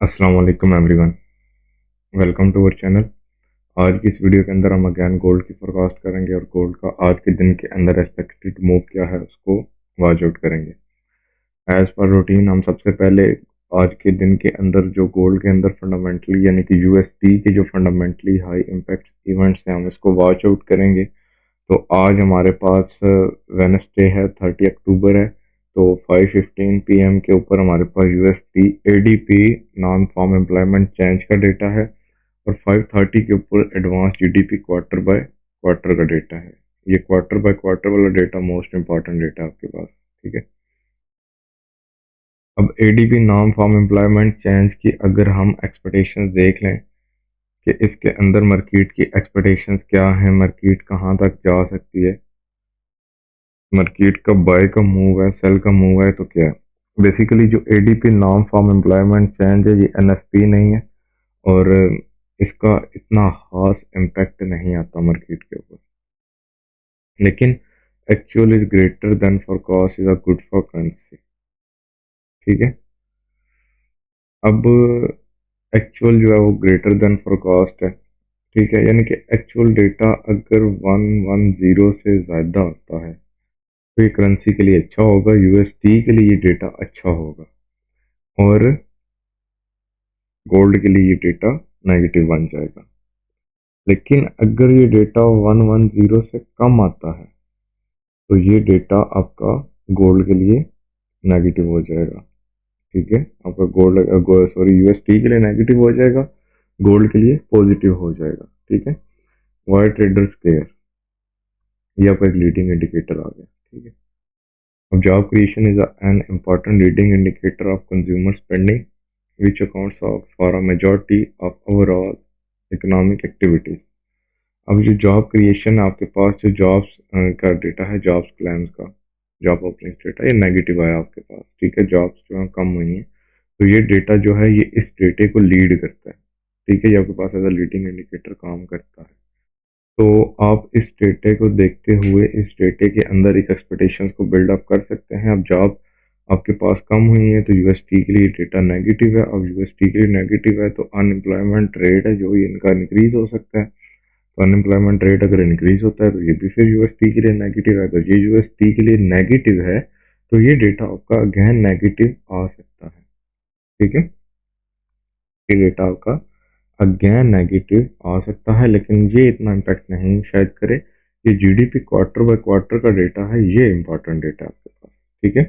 अस्सलाम वालेकुम everyone, welcome to our channel. आज की इस वीडियो के अंदर हम अगेन गोल्ड की फोरकास्ट करेंगे और गोल्ड का आज के दिन के अंदर एक्सपेक्टेड मूव क्या है उसको वॉच आउट करेंगे। एज पर रूटीन हम सबसे पहले आज के दिन के अंदर जो गोल्ड के अंदर फंडामेंटली यानी कि यूएसडी के जो फंडामेंटली हाई इम्पैक्ट इवेंट्स हैं हम इसको वॉच आउट करेंगे। तो आज हमारे पास वेनसडे है, 30 अक्टूबर है। तो 5:15 PM के ऊपर हमारे पास USD ADP non farm employment change का डेटा है और 5:30 के ऊपर advance GDP quarter by quarter का डेटा है। ये क्वार्टर बाय क्वार्टर वाला डेटा मोस्ट इंपॉर्टेंट डेटा है आपके पास, ठीक है। अब ADP non farm employment change की अगर हम एक्सपेक्टेशंस देख लें कि इसके अंदर मार्केट की एक्सपेक्टेशंस क्या है, मार्केट कहाँ तक जा सकती है, मार्केट का बाय का मूव है, सेल का मूव है, तो क्या है बेसिकली जो ADP non farm employment change है ये एनएफपी नहीं है और इसका इतना खास इम्पैक्ट नहीं आता मार्केट के ऊपर, लेकिन actual is greater than for cost is a good for currency, ठीक है। अब एक्चुअल जो है वो ग्रेटर देन फॉर कॉस्ट है, ठीक है, यानी कि एक्चुअल डेटा अगर 110 से ज़्यादा होता है तो ये करेंसी के लिए अच्छा होगा, यूएसडी के लिए ये डेटा अच्छा होगा और गोल्ड के लिए ये डेटा नेगेटिव बन जाएगा। लेकिन अगर ये डेटा 110 से कम आता है तो ये डेटा आपका गोल्ड के लिए नेगेटिव हो जाएगा, ठीक है। आपका यूएसडी के लिए नेगेटिव हो जाएगा, गोल्ड के लिए पॉजिटिव हो जाएगा, ठीक है। वाई ट्रेडर्स केयर, ये आपका एक लीडिंग इंडिकेटर आ गया, ठीक है। अब job creation is an important leading indicator of consumer spending which accounts for a majority of overall economic activities. अब जो जॉब क्रिएशन है आपके पास, जो जॉब्स का डेटा है, जॉब्स क्लेम्स का, जॉब ओपनिंग डेटा, ये नेगेटिव आया आपके पास, ठीक है। जॉब्स जो है कम हुई हैं तो ये डेटा जो है ये इस डेटे को लीड करता है, ठीक है। ये आपके पास एज अ लीडिंग इंडिकेटर काम करता है। तो आप इस डेटे को देखते हुए इस डेटे के अंदर एक एक्सपेक्टेशंस को बिल्डअप कर सकते हैं। अब जॉब आपके पास कम हुई है तो यूएसडी के लिए डेटा नेगेटिव है। अब यूएसडी के लिए नेगेटिव है तो अनएम्प्लॉयमेंट रेट है जो इनका इंक्रीज हो सकता है। तो अनएम्प्लॉयमेंट रेट अगर इंक्रीज होता है तो ये भी फिर यूएसडी के लिए नेगेटिव है। तो ये यूएसडी के लिए नेगेटिव है तो ये डेटा आपका अगेन नेगेटिव आ सकता है, ठीक है। ये डेटा आपका अगेन नेगेटिव आ सकता है, लेकिन ये इतना इम्पैक्ट नहीं शायद करे। ये जीडीपी क्वार्टर बाय क्वार्टर का डेटा है, ये इंपॉर्टेंट डेटा है आपके पास, ठीक है।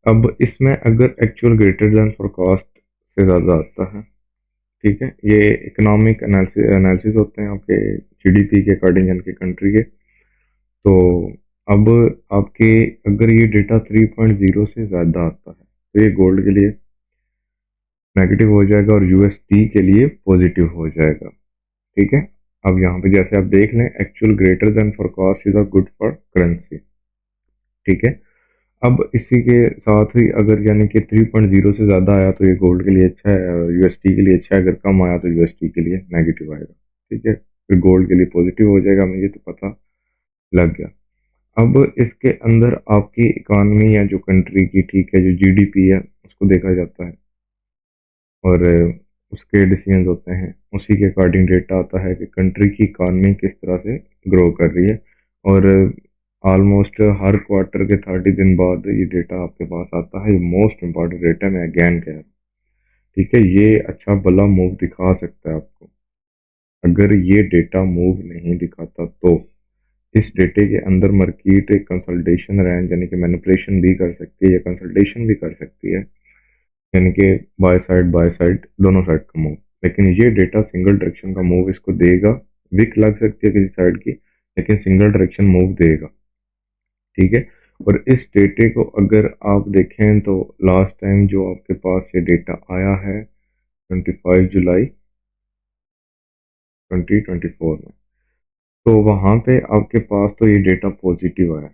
अब इसमें अगर एक्चुअल ग्रेटर देन फोरकास्ट से ज़्यादा आता है, ठीक है, ये इकोनॉमिक एनालिसिस होते हैं आपके जीडीपी के अकॉर्डिंग यानी कि कंट्री के। तो अब आपके अगर ये डेटा 3.0 से ज़्यादा आता है तो ये गोल्ड के लिए नेगेटिव हो जाएगा और यूएसडी के लिए पॉजिटिव हो जाएगा, ठीक है। अब यहाँ पे जैसे आप देख लें, actual greater than for cost is a good for currency, ठीक है। अब इसी के साथ ही अगर यानी कि 3.0 से ज़्यादा आया तो ये गोल्ड के लिए अच्छा है और यूएसडी के लिए अच्छा है, अगर कम आया तो यूएसडी के लिए नेगेटिव आएगा, ठीक है। फिर गोल्ड के लिए पॉजिटिव हो जाएगा, मुझे तो पता लग गया। अब इसके अंदर आपकी इकानमी या जो कंट्री की, ठीक है, जो जीडीपी है उसको देखा जाता है और उसके डिसीजंस होते हैं, उसी के अकॉर्डिंग डेटा आता है कि कंट्री की इकानमी किस तरह से ग्रो कर रही है। और ऑलमोस्ट हर क्वार्टर के 30 दिन बाद ये डेटा आपके पास आता है। ये मोस्ट इंपॉर्टेंट डेटा मैं अगेन कह रहा हूँ, ठीक है। ये अच्छा भला मूव दिखा सकता है आपको। अगर ये डेटा मूव नहीं दिखाता तो इस डेटे के अंदर मार्केट एक कंसल्टेशन रेंज यानी कि मैनिपुलेशन भी कर सकती है या कंसल्टेशन भी कर सकती है, यानी कि बाय साइड दोनों साइड का मूव। लेकिन ये डेटा सिंगल डायरेक्शन का मूव इसको देगा। विक लग सकती है किसी साइड की, लेकिन सिंगल डायरेक्शन मूव देगा, ठीक है। और इस डेटे को अगर आप देखें तो लास्ट टाइम जो आपके पास ये डेटा आया है 25 जुलाई 2024 में, तो वहाँ पे आपके पास तो ये डेटा पॉजिटिव आया,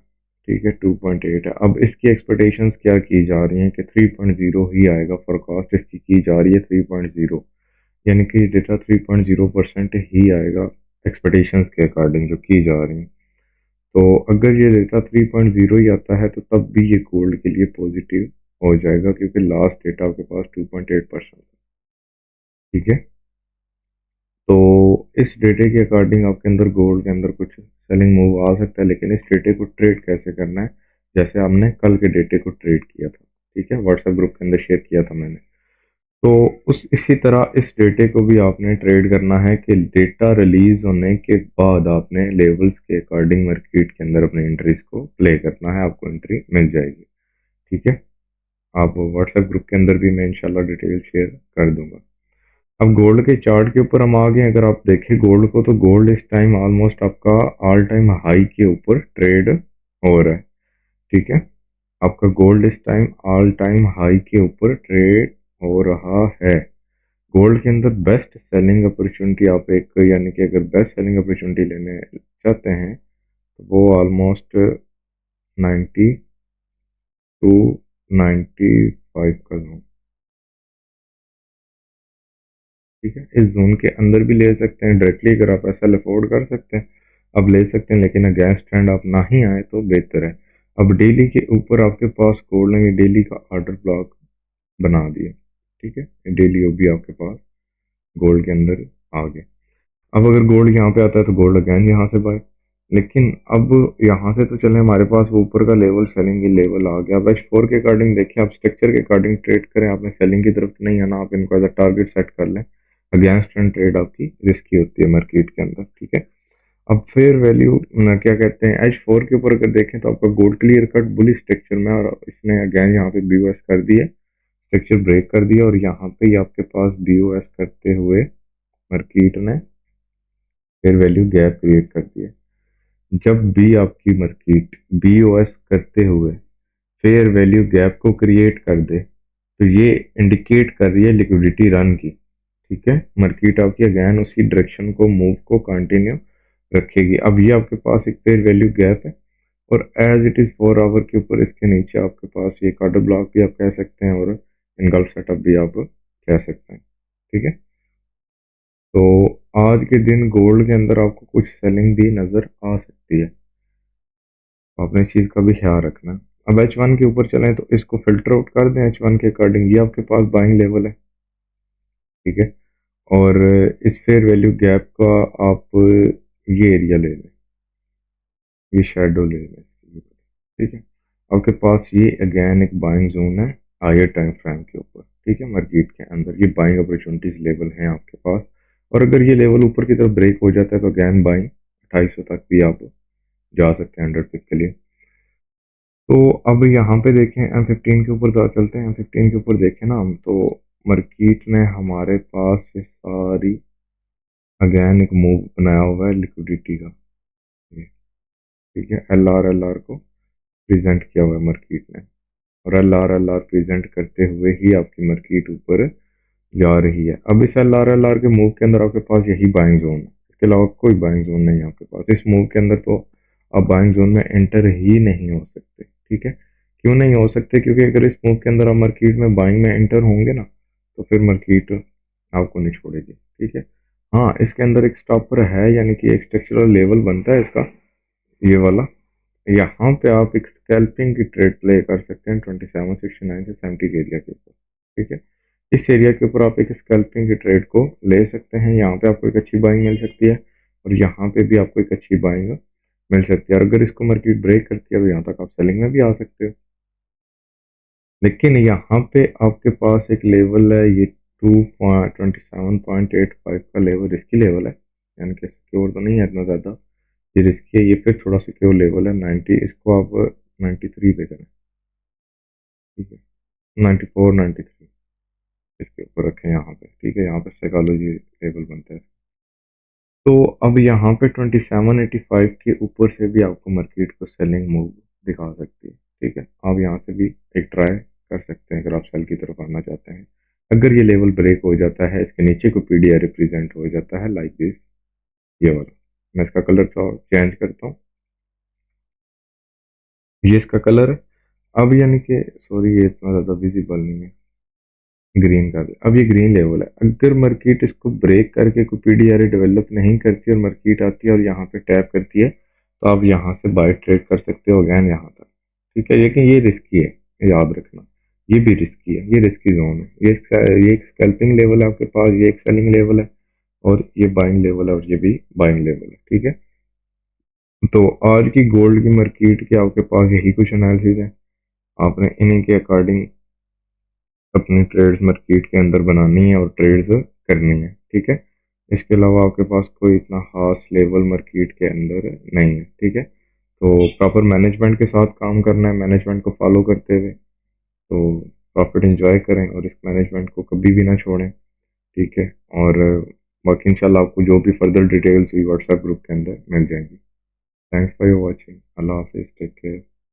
ठीक है, 2.8 है। अब इसकी एक्सपेक्टेशंस क्या की जा रही हैं कि 3.0 ही आएगा, फोरकास्ट इसकी की जा रही है 3.0, यानी कि डेटा 3.0% ही आएगा एक्सपेक्टेशंस के अकॉर्डिंग जो की जा रही हैं। तो अगर ये डेटा 3.0 ही आता है तो तब भी ये गोल्ड के लिए पॉजिटिव हो जाएगा, क्योंकि लास्ट डेटा आपके पास 2.8% है, ठीक है। तो इस डेटे के अकॉर्डिंग आपके अंदर गोल्ड के अंदर कुछ सेलिंग मूव आ सकता है, लेकिन इस डेटे को ट्रेड कैसे करना है, जैसे हमने कल के डेटे को ट्रेड किया था, ठीक है, व्हाट्सएप ग्रुप के अंदर शेयर किया था मैंने। तो उस इसी तरह इस डेटे को भी आपने ट्रेड करना है कि डेटा रिलीज होने के बाद आपने लेवल्स के अकॉर्डिंग मार्केट के अंदर अपने एंट्रीज को प्ले करना है, आपको एंट्री मिल जाएगी। ठीक है, आप व्हाट्सएप ग्रुप के अंदर भी मैं इंशाल्लाह डिटेल शेयर कर दूंगा। अब गोल्ड के चार्ट के ऊपर हम आ गए। अगर आप देखें गोल्ड को, तो गोल्ड इस टाइम ऑलमोस्ट आपका ऑल टाइम हाई के ऊपर ट्रेड हो रहा है। ठीक है, आपका गोल्ड इस टाइम ऑल टाइम हाई के ऊपर ट्रेड हो रहा है। गोल्ड के अंदर बेस्ट सेलिंग अपॉर्चुनिटी आप एक, यानी कि अगर बेस्ट सेलिंग अपॉर्चुनिटी लेने चाहते हैं तो वो ऑलमोस्ट 90 टू 95 का जोन। ठीक है, इस जोन के अंदर भी ले सकते हैं डायरेक्टली, अगर आप ऐसा अफोर्ड कर सकते हैं अब ले सकते हैं, लेकिन अगेंस्ट ट्रेंड आप ना ही आए तो बेहतर है। अब डेली के ऊपर आपके पास गोल्ड ने डेली का ऑर्डर ब्लॉक बना दिया। ठीक है, डेली वो भी आपके पास गोल्ड के अंदर आ गए। अब अगर गोल्ड यहाँ पे आता है तो गोल्ड अगेन यहाँ से बाय, लेकिन अब यहाँ से तो चले हमारे पास वो ऊपर का लेवल सेलिंग की लेवल आ गया। अब H4 के अकॉर्डिंग देखिए, आप स्ट्रक्चर के अकॉर्डिंग ट्रेड करें, आपने सेलिंग की तरफ नहीं आना, आप इनको एज अ टारगेट सेट कर लें। अगेंस्ट ट्रेंड ट्रेड आपकी रिस्की होती है मार्केट के अंदर। ठीक है, अब फेयर वैल्यू क्या कहते हैं, H4 के ऊपर अगर देखें तो आपका गोल्ड क्लियर कट बुली स्ट्रक्चर में, और इसने अगेन यहाँ पे BOS कर दिए, स्ट्रक्चर ब्रेक कर दिया, और यहाँ पे ही आपके पास BOS करते हुए मार्केट ने फेयर वैल्यू गैप क्रिएट कर दिया। जब भी आपकी मार्केट BOS करते हुए फेयर वैल्यू गैप को क्रिएट कर दे तो ये इंडिकेट कर रही है लिक्विडिटी रन की। ठीक है, मार्केट आपकी अगेन उसी डायरेक्शन को मूव को कंटिन्यू रखेगी। अब ये आपके पास एक फेयर वैल्यू गैप है, और एज इट इज 4 आवर के ऊपर इसके नीचे आपके पास ये कार्डर ब्लॉक भी आप कह सकते हैं, और इनगल्फ सेटअप भी आप कह सकते हैं। ठीक है, तो आज के दिन गोल्ड के अंदर आपको कुछ सेलिंग भी नजर आ सकती है, तो आपने इस चीज का भी ख्याल रखना है। अब H1 के ऊपर चलें तो इसको फिल्टर आउट कर दें H1 के अकॉर्डिंग, ये आपके पास बाइंग लेवल है। ठीक है, और इस फेयर वैल्यू गैप का आप ये एरिया ले लें, ये शेडो ले लें। ठीक है, आपके पास ये अगेन एक बाइंग जोन है हायर टाइम फ्रेम के ऊपर। ठीक है, मार्केट के अंदर ये बाइंग अपॉर्चुनिटीज लेवल हैं आपके पास, और अगर ये लेवल ऊपर की तरफ ब्रेक हो जाता है तो अगेन बाइंग 2800 तक भी आप जा सकते हैं 100 पिक के लिए। तो अब यहाँ पे देखें M15 के ऊपर तो चलते हैं। M15 के ऊपर देखें ना हम, तो मार्केट ने हमारे पास ये सारी अगेन एक मूव बनाया हुआ है लिक्विडिटी का। ठीक है, LR को प्रेजेंट किया हुआ है मार्केट ने, और LR प्रेजेंट करते हुए ही आपकी मार्केट ऊपर जा रही है। अब इस LR के मूव के अंदर आपके पास यही बाइंग जोन है, इसके अलावा कोई बाइंग जोन नहीं है आपके पास। इस मूव के अंदर तो आप बाइंग जोन में एंटर ही नहीं हो सकते। ठीक है, क्यों नहीं हो सकते, क्योंकि अगर इस मूव के अंदर आप मार्केट में बाइंग में एंटर होंगे ना, तो फिर मार्केट आपको नहीं छोड़ेगी। ठीक है, हाँ, इसके अंदर एक स्टॉपर है, यानी कि एक स्ट्रक्चरल लेवल बनता है इसका, ये वाला। यहाँ पे आप एक स्कैल्पिंग की ट्रेड प्ले कर सकते हैं 2769 से 70 के एरिया के ऊपर। ठीक है, इस एरिया के ऊपर आप एक स्कैल्पिंग की ट्रेड को ले सकते हैं, यहाँ पे आपको एक अच्छी बाइंग मिल सकती है, और यहाँ पे भी आपको एक अच्छी बाइंग मिल सकती है, और अगर इसको मार्केट ब्रेक करती है तो यहाँ तक आप सेलिंग में भी आ सकते हो। लेकिन यहाँ पे आपके पास एक लेवल है, ये 27.85 का लेवल रिस्की लेवल है, यानी कि सिक्योर तो नहीं है इतना ज़्यादा, ये रिस्की है, ये फिर थोड़ा सिक्योर लेवल है 90, इसको आप 93 पे करें। ठीक है, 94 93 इसके ऊपर रखें यहाँ पे। ठीक है, यहाँ पे साइकोलॉजी लेवल बनता है। तो अब यहाँ पे 2785 के ऊपर से भी आपको मार्केट को सेलिंग मूव दिखा सकती है। ठीक है, आप यहाँ से भी एक ट्राई कर सकते हैं अगर आप सेल की तरफ आना चाहते हैं। अगर ये लेवल ब्रेक हो जाता है, इसके नीचे को PDI रिप्रेजेंट हो जाता है लाइक दिस, ये वाला, मैं इसका कलर चेंज करता हूँ, ये इसका कलर है। अब यानी कि सॉरी, ये इतना ज़्यादा विजिबल नहीं है, ग्रीन का भी, अब ये ग्रीन लेवल है। अगर मार्केट इसको ब्रेक करके कोई PDR डेवलप नहीं करती और मार्केट आती है और यहाँ पे टैप करती है, तो आप यहाँ से बाय ट्रेड कर सकते हो अगैन यहाँ तक। ठीक है, लेकिन ये रिस्की है, याद रखना। ये भी रिस्की है, ये रिस्की जोन है। ये एक स्कैल्पिंग लेवल है आपके पास, ये एक सेलिंग लेवल है, और ये बाइंग लेवल है, और ये भी बाइंग लेवल है। ठीक है, तो आज की गोल्ड की मार्केट के आपके पास यही कुछ एनालिसिस है। आपने इन्हीं के अकॉर्डिंग अपनी ट्रेड्स मार्केट के अंदर बनानी है और ट्रेड्स करनी है। ठीक है, इसके अलावा आपके पास कोई इतना खास लेवल मार्केट के अंदर नहीं है। ठीक है, तो प्रॉपर मैनेजमेंट के साथ काम करना है, मैनेजमेंट को फॉलो करते हुए, तो प्रॉफिट इंजॉय करें और इस मैनेजमेंट को कभी भी ना छोड़ें। ठीक है, और बाकी इंशाल्लाह आपको जो भी फर्दर डिटेल्स व्हाट्सएप ग्रुप के अंदर मिल जाएंगी। Thanks for your watching. अल्लाह हाफिज़, टेक केयर।